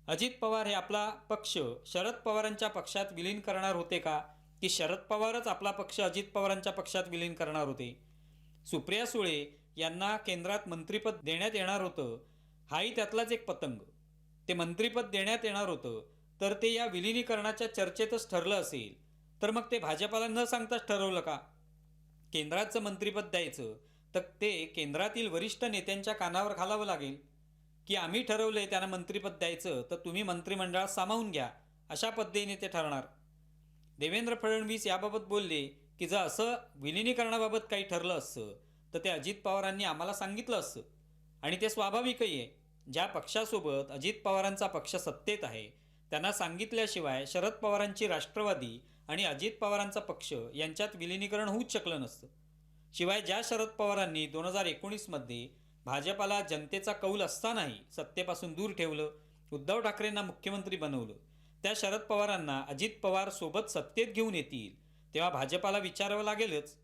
अजित पवार हे आपला पक्ष शरद पवारांच्या पक्षात विलीन करणार होते का, की शरद पवारच आपला पक्ष अजित पवारांच्या पक्षात विलीन करणार होते? सुप्रिया सुळे यांना केंद्रात मंत्रिपद देण्यात येणार होतं, हाही त्यातलाच एक पतंग. ते मंत्रिपद देण्यात येणार होतं तर ते या विलिनीकरणाच्या चर्चेतच ठरलं असेल, तर मग ते भाजपाला न सांगताच ठरवलं का? केंद्राचं मंत्रिपद द्यायचं तर ते केंद्रातील वरिष्ठ नेत्यांच्या कानावर घालावं लागेल, की आम्ही ठरवलंय त्यांना मंत्रिपद द्यायचं तर तुम्ही मंत्रिमंडळात सामावून घ्या, अशा पद्धतीने ते ठरणार. देवेंद्र फडणवीस याबाबत बोलले की जर असं विलिनीकरणाबाबत काही ठरलं असतं तर ते अजित पवारांनी आम्हाला सांगितलं असतं, आणि ते स्वाभाविकही आहे. ज्या पक्षासोबत अजित पवारांचा पक्ष सत्तेत आहे त्यांना सांगितल्याशिवाय शरद पवारांची राष्ट्रवादी आणि अजित पवारांचा पक्ष यांच्यात विलिनीकरण होऊच शकलं नसतं. शिवाय ज्या शरद पवारांनी 2019मध्ये भाजपाला जनतेचा कौल असतानाही सत्तेपासून दूर ठेवलं, उद्धव ठाकरेंना मुख्यमंत्री बनवलं, त्या शरद पवारांना अजित पवार सोबत सत्तेत घेऊन येतील तेव्हा भाजपाला विचारावं लागेलच